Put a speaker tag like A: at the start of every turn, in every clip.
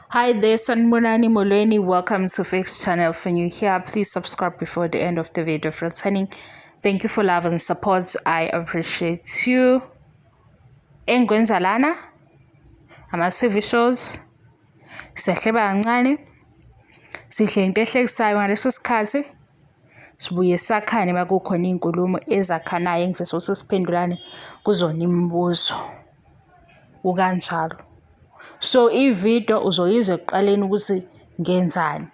A: Hi there, Sanibonani Molweni. Welcome to Fix channel. If you're new here, please subscribe before the end of the video. For returning, thank you for love and support. I appreciate you. Engwenzalana, ama-TV shows, siyahleba kancane, sidle into ehlekisayo ngaleso sikhathi, sibuye sakhane uma kukhona iy'nkulumo ezakhanayo engifisa ukuthi siphendulane kuzona imibuzo. Ukanjalo. So ividiyo uzoyizwa ekuqaleni ukuthi ngenzani.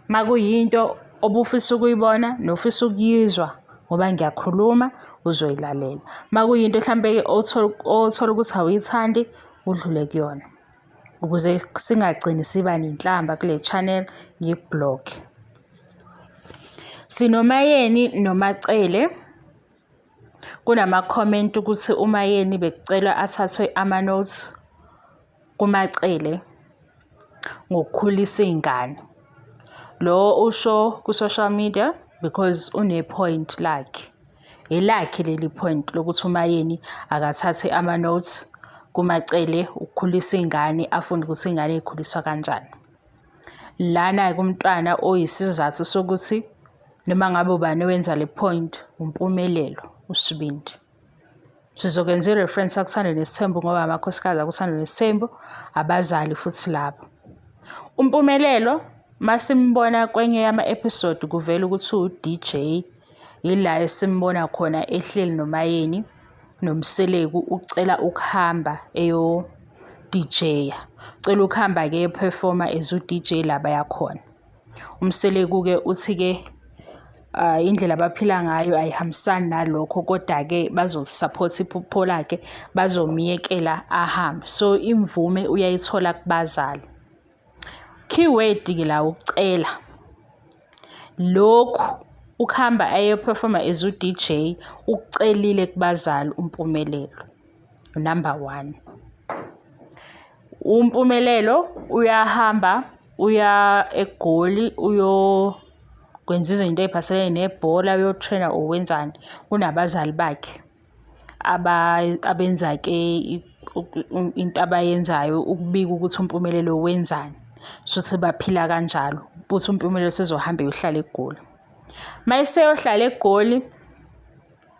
A: Makuyinto obufisa ukuyibona nofisa ukuyizwa ngoba ngiyakhuluma uzoyilalela. Makuyinto mhlambe othola ukuthi awuyithandi udlule kuyona. Ukuze singagcini siba nenhlamba kule channel ngiblog. Sinomayeni noMacele. Kunama comment ukuthi uMayeni bekucela athathwe ama notes kuMacele ngokukhulisa izingane. Lo usho ku social media because une point lakhe. Elakhe leli point lokuthi uMayeni akathathe ama notes kuMacele ukukhulisa izingane afunde ukuthi izingane ezikhuliswa kanjani. Lana kumntwana oyisizathu sokuthi noma ngabe ubani wenza le point umpumelelo usibindi. Sizokwenza i-reference akuthanda nesithembu ngoba amakhosikazi akuthanda nesithembu, abazali futhi labo. Umpumelelo masimbona kwenye yama-episode kuvela ukuthi u-DJ ila esimbona khona ehleli noMayeni noMseleku ucela ukuhamba eyo DJ. Ucela ukuhamba ke performer as u-DJ laba yakhona. uMseleku ke uthi ke indlela abaphila ngayo ayihambisani nalokho kodwa ke bazosupport iphupho lakhe bazomiyekela ahambe. So imvume uyayithola kubazali. Keyword ke la ucela. Lokhu ukuhamba aye performer as u-DJ ucelile kubazali umpumelelo. Number 1. Umpumelelo uyahamba uya eGoli kwenza izinto eziphathelene nebhola uyotrainer owenzani kunabazali bakhe abenza ke into abayenzayo ukubika ukuthi umpumelelo wenzani sokuthi baphila kanjalo futhi umpumelelo sezohamba uyohlala eGoli. Mayise yohlala eGoli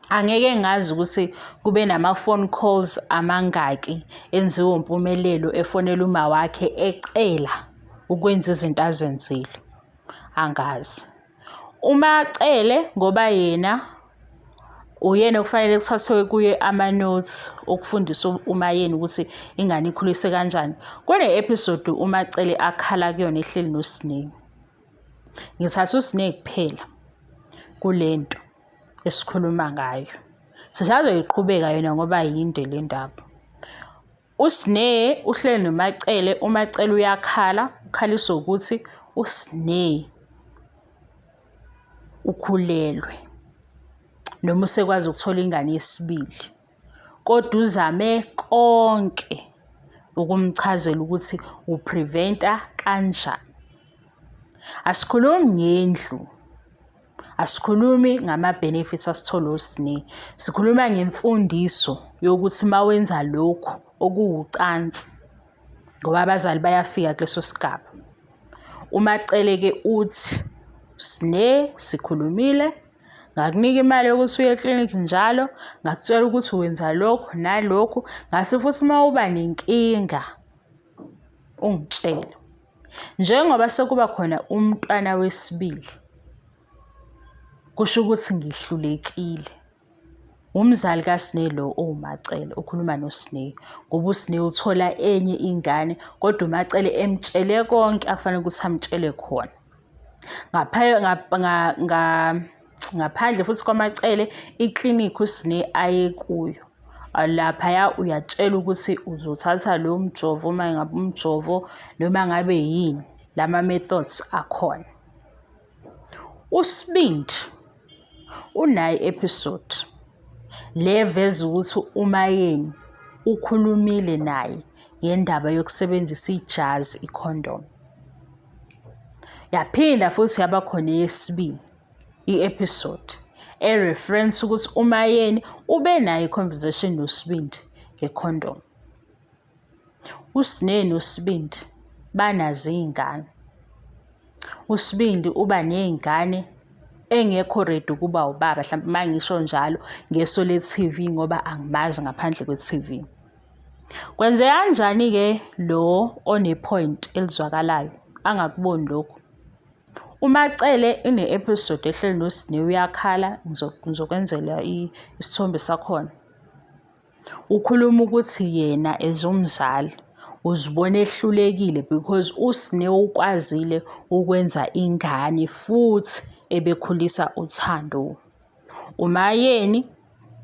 A: angeke ngazi ukuthi kube nama phone calls amangaki enziwe umpumelelo efonela uma wakhe ecela ukwenza izinto azenzile angazi. uMacele ngoba yena uyena okufanele kuthathwe kuye ama notes okufundisa uMayeni ukuthi ingane ikhulise kanjani. Kune episode uMacele akhala kuyona ehleli noSnake. Ngithatha uSnake kuphela kulento esikhuluma ngayo. Sisazoyiqhubeka yona ngoba yinde le ndaba. uSnake uhleli noMacele, uMacele uyakhala, ukhalisa ukuthi uSnake ukhulelwe noma usekwazi ukuthola ingane yesibili kodwa uzame konke ukumchazela ukuthi upreventa kanjani. Asikhulumi ngendlu, asikhulumi ngama benefits asithola uSnake, sikhuluma ngemfundiso yokuthi mawenza lokho okuwucansi ngoba abazali bayafika kuleso sigaba. uMacele ke uthi Snake sikhulumile, ngakunika imali yokuthi uye eclinic njalo, ngakutshela ukuthi wenza lokho nalokho, ngase futhi uma uba nenkinga ungitshele. Njengoba sekuba khona umntwana wesibili kusho ukuthi ngihlulekile. Umzali kaSnake lo uMacele ukhuluma noSnake ngoba uSnake uthola enye ingane kodwa uMacele emtshele konke afanele ukuthi amtshele khona. Ngaphandle futhi kwaMacele iclinic uSnake aye kuyo lapha uyatshela ukuthi uzothatha lo mjovo uma ngabe umjovo noma ngabe yini lama methods akhona. uSibindi unayi episode leveza ukuthi uMayeni ukhulumile naye ngendaba yokusebenzisa ijazi icondom. Yaphinda futhi yaba khona yesibili i-episode reference ukuthi uMayeni ube nayo conversation noSibindi ngecondom. uSnake noSibindi banazo iy'ngane. USibindi uba ney'ngane engekho ready ukuba ubaba, mhlawumbe uma ngisho njalo ngeso le-TV ngoba angimazi ngaphandle kwe-TV. Kwenzeka kanjani-ke lo one-point elizwakalayo angakuboni lokhu? uMacele ine-episode ehleli noSinewe uyakhala, ngizokwenzela isithombe sakhona. Ukhuluma ukuthi yena as umzali uzibona ehlulekile because uSinewe ukwazile ukwenza ingane futhi ebekhulisa uThando. uMayeni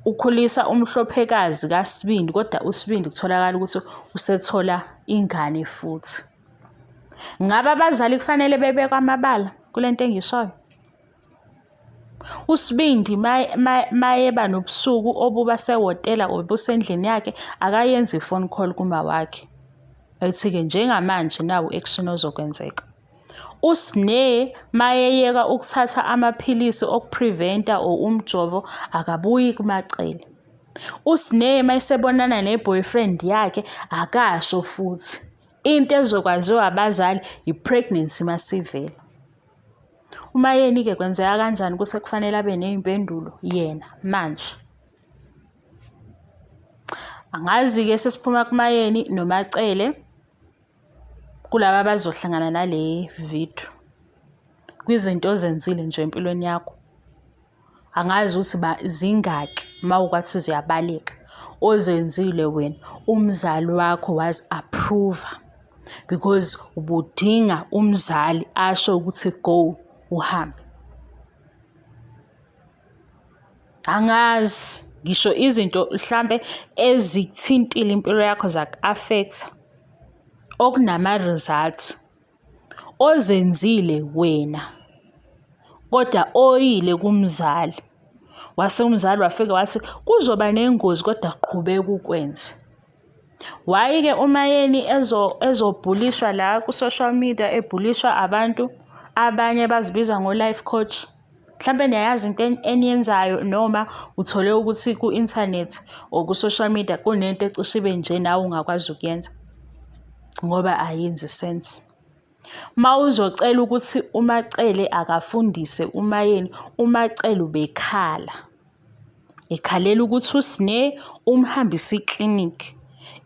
A: ukhulisa umhlophekazi kaSibindi, kodwa uSibindi kutholakala ukuthi usethola ingane futhi. Ngabe abazali kufanele bebekwe amabala kule nto engishoyo? uSibindi mayeba nobusuku obuba sehhotela obusendlini yakhe, akayenzi i-phone call kuma wakhe ethi-ke njengamanje nawu action ozokwenzeka. uSinewe mayeyeka ukuthatha amaphilisi okupreventa or umjovo, akabuyi kuMacele. uSinewe mayesebonana ne-boyfriend yakhe akasho futhi. Into ezokwaziwa abazali i-pregnancy masivela. uMayeni-ke kwenzeka kanjani ukuthi kufanele abe ney'mpendulo yena manje? Angazi-ke sesiphuma kuMayeni noMacele kulaba abazohlangana nale video kwizinto ozenzile nje empilweni yakho. Angazi ukuthi zingaki mawukwathi ziyabaleka ozenzile wena umzali wakho was-approve because ubudinga umzali asho ukuthi go uhambe. Angazi ngisho izinto mhlambe ezithintile impilo yakho zaku-affect okunama-results ozenzile wena, kodwa oyile kumzali, wase umzali wafika wathi kuzoba nengozi kodwa qhubeka ukwenze. Why-ke uMayeni ezobhulishwa la ku-social media, ebhulishwa abantu abanye bazibiza ngo-life coach? Mhlambe niyayazi into eniyenzayo noma uthole ukuthi ku-internet or ku-social media kunento ecishe ibe nje nawe ungakwazi ukuyenza ngoba ayenzi sense. Ma uzocela ukuthi uMacele akafundise uMayeni, uMacele ubekhala. Ekhalela ukuthi uSinewe umhambise iklinikhi.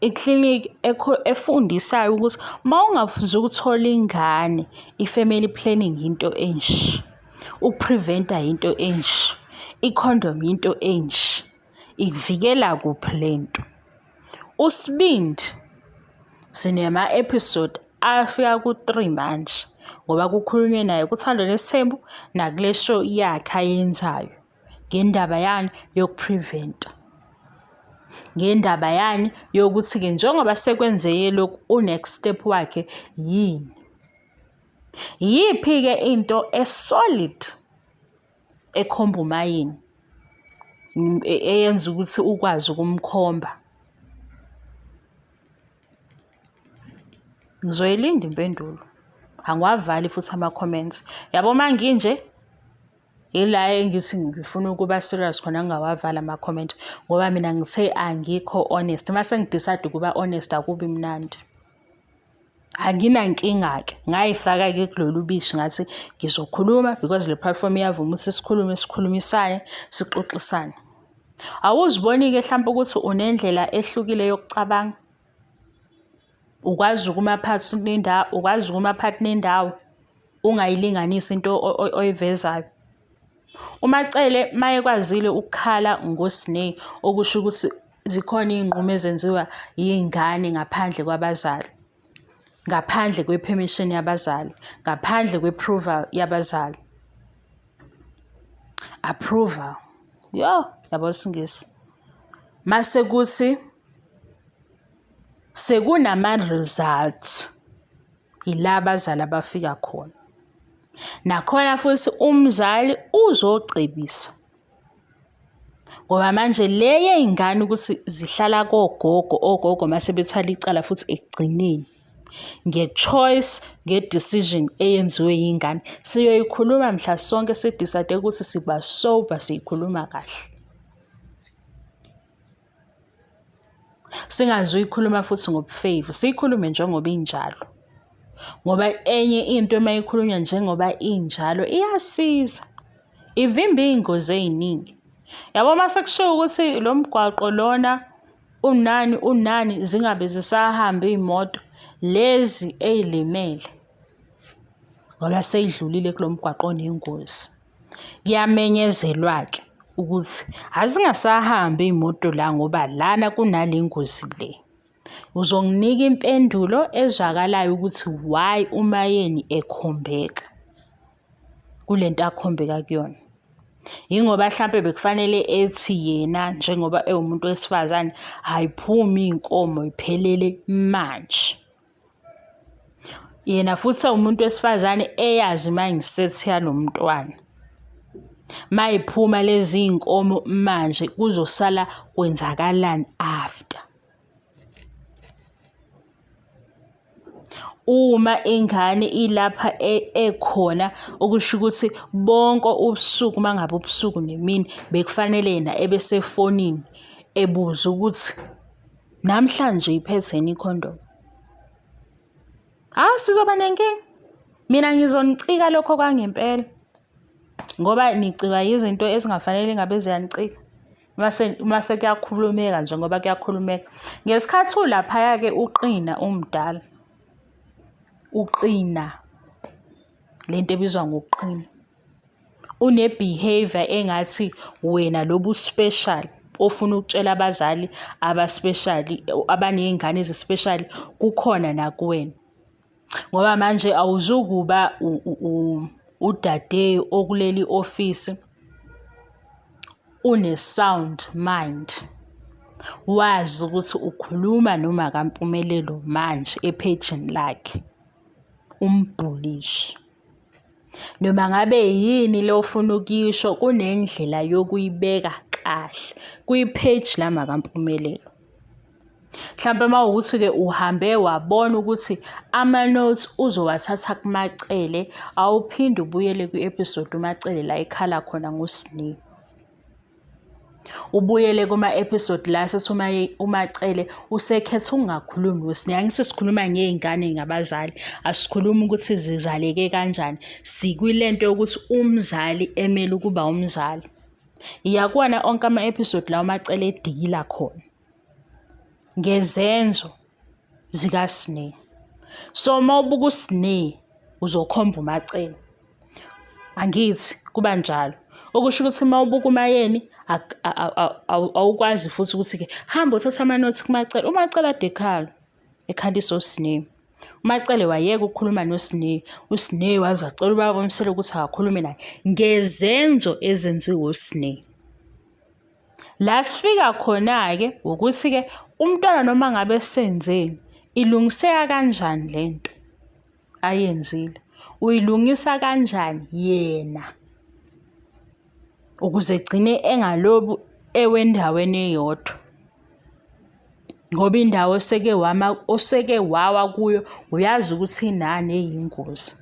A: Iklinikhi efundisayo ukuthi ma ungafuzi ukuthola ingane, i-family planning into enje, ukupreventa into enje, i-condom into enje, ikuvikela kuphi lento. uSibindi sinema-episode afika ku-3 manje ngoba kukhulunywe naye kuThando Nesithembu nakule show yakhe ayenzayo ngendaba yani yokupreventa, ngendaba yani yokuthi-ke njengoba sekwenzeke lokhu u-next step wakhe yini. Yiphi-ke into esolid ekhomba uMayeni eyenza ukuthi ukwazi ukumkhomba? Ngizoyilinda impendulo, angiwavali futhi ama-comments. Yabo manginje ila engithi ngifuna ukuba serious khona ngingawavala ama-comment ngoba mina ngithe angikho honest. Mase ngidecide ukuba honest akubi mnandi. Anginankinga-ke ngayifaka-ke kulolu bishi ngathi ngizokhuluma because le platform iyavuma ukuthi sikhulumisane, sixoxisane. Awuziboni-ke mhlawumbe ukuthi unendlela ehlukile yokucabanga? Ukwazi ukuma phakathi nendawo ungayilinganisi into oyivezayo. uMacele mayekwazile ukukhala ngoSinewe, okusho ukuthi zikhona iy'nqumo ezenziwa yingane ngaphandle kwabazali, ngaphandle kwe-permission yabazali, ngaphandle kwe-approval yabazali. Approval, yabo Singisi. Mase kuthi sekunama-results ila abazali abafika khona. Nakhona futhi umzali uzocebisa ngoba manje le yey'ngane ukuthi zihlala kogogo, ogogo mase bethala icala futhi ekugcineni nge-choice, nge-decision eyenziwe yingane. Siyoyikhuluma mhla sonke sidecide ukuthi siba sober, siyikhuluma kahle. Singazuyikhuluma futhi ngobufevu, siyikhulume njengoba injalo. ngoba enye into mayikhulunywa njengoba injalo iyasiza, ivimba iy'ngozi ey'ningi. Yabo mase kushiwo ukuthi lo mgwaqo lona unani zingabe zisahamba iy'moto lezi ey'limele ngoba seyidlulile kulo mgwaqo onengozi. Kuyamenyezelwa-ke ukuthi azingasahambi iy'moto la ngoba lana kunale ngozi le. Uzonginika impendulo ezwakalayo ukuthi why uMayeni ekhombeka kule nto akhombeka kuyona. Yingoba mhlampe bekufanele ethi yena njengoba ewumuntu wesifazane ayiphumi iy'nkomo iphelele manje. Yena futhi ewumuntu wesifazane eyazi mindset yalo mntwana. Mayiphuma lezi iy'nkomo manje kuzosala kwenzakalani after. Uma ingane ilapha ekhona okusho ukuthi bonke ubusuku mangabe ubusuku nemini bekufanele yena ebesefonini ebuza ukuthi namhlanje iphethe ikhondom. Sizoba nenkinga. Mina ngizonicika lokho kwangempela. Ngoba nicikwa yizinto ezingafanele ngabe ziyanicika. Mase kuyakhulumeka nje ngoba kuyakhulumeka. Ngesikhathi ulaphaya-ke uqina umdala. Uqina. Lento ebizwa ngokuqina. Une-behavior engathi wena lobu special ofuna ukutshela abazali aba-special abaney'ngane ezi-special kukhona nakuwena. Ngoba manje awuzukuba udade okuleli ofisi une-sound mind. Wazi ukuthi ukhuluma noma kaMpumelelo manje ephejini lakhe. Umbhulishi. Noma ngabe yini le ofuna ukuyisho kunendlela yokuyibeka kahle kwi-page lama kaMpumelelo. Mhlawumbe mawukuthi-ke uhambe wabona ukuthi ama-notes uzowathatha kuMacele awuphinde ubuyele kwi-episode uMacele la ekhala khona ngoSinew. Ubuyele kuma-episode la sethi uMacele usekhetha ukungakhulumi ngoSinew. Angithi sikhuluma ngey'ngane ngabazali, asikhulumi ukuthi zizaleke kanjani. Sikwilento yokuthi umzali emele ukuba umzali. Iyakubona onke ama-episode la uMacele edikila khona ngezenzo zikaSinew. So mawubuka uSinew uzokhomba uMacele. Angithi kuba njalo. Okusho ukuthi mawubuka uMayeni awukwazi futhi ukuthi-ke hamba uthatha ama-notes kuMacele. uMacele ade ekhalisa uSinew. uMacele wayeka ukukhuluma noSinew. uSinew waze wacela ubaba uMsele ukuthi akakhulume naye ngezenzo ezenziwe uSinew. La sifika khona-ke ukuthi-ke umntwana noma ngabe senzeni ilungiseka kanjani lento ayenzile. Uyilungisa kanjani yena ukuze egcine engalobu ewendaweni eyodwa. Ngoba indawo oseke wawa kuyo uyazi ukuthi inani eyingozi.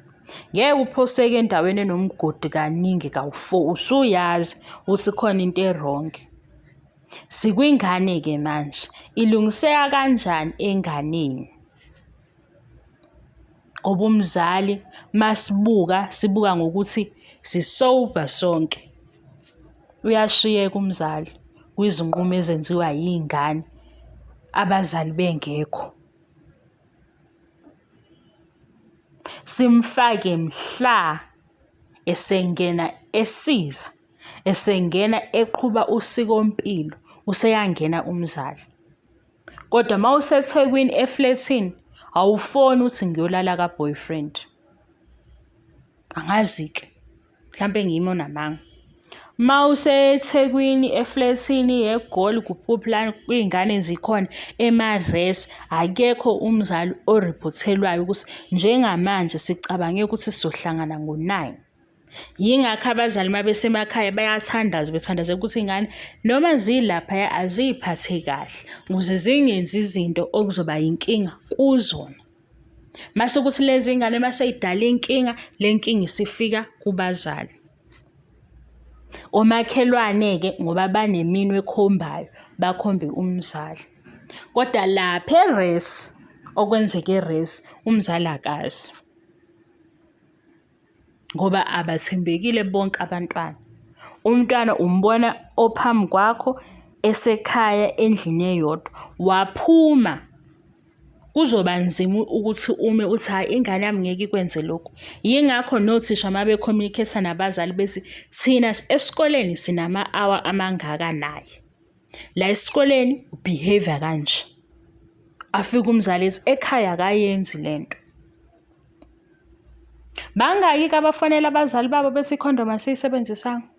A: Ngeke uphoseke endaweni enomgodi kaningi kawu-4 usuyazi ukuthi khona into errong. Sikwingane-ke manje ilungiseka kanjani enganeni. Ngoba umzali sibuka ngokuthi sisober sonke. Uyashiyeka umzali kwizinqumo ezenziwa yingane abazali bengekho. Simfake mhla esengena esiza, esengena eqhuba usikompilo, useyangena umzali. Kodwa mawuseThekwini eflatini awufoni uthi ngiyolala ka-boyfriend. Angazi-ke mhlampe ngimi onamanga. MawuseThekwini eflatini eGoli kuphuphlani kwingane zikhona eMares akekho umzali oripothelwayo ukuthi njengamanje sicabange ukuthi sizohlangana ngo-9. Yingakho abazali mabesemakhaya bayathandaza bethandazela ukuthi ingane noma zilapha aziphathe kahle ukuze zingenzi izinto okuzoba yinkinga kuzona. Mase ukuthi lezi ngane maseyidala inkinga, le nkinga isifika kubazali. Omakhelwane-ke ngoba baneminwe ekhombayo bakhombe umzali. Kodwa lapha eRes okwenzeke race umzali akazi. Ngoba abathembekile bonke abantwana. Umntwana umbona ophambi kwakho esekhaya endlini eyodwa, waphuma kuzoba nzima ukuthi ume uthi hayi ingane yami ngeke ikwenze lokhu. Yingakho nothisha uma be-communicate-a nabazali bethi thina esikoleni sinama-hour amangaka naye. La esikoleni ubehave kanje. Afike umzali ethi ekhaya akayenzi lento. Bangaki-ke abafonela abazali babo bethi ikhondomu asiyisebenzisanga?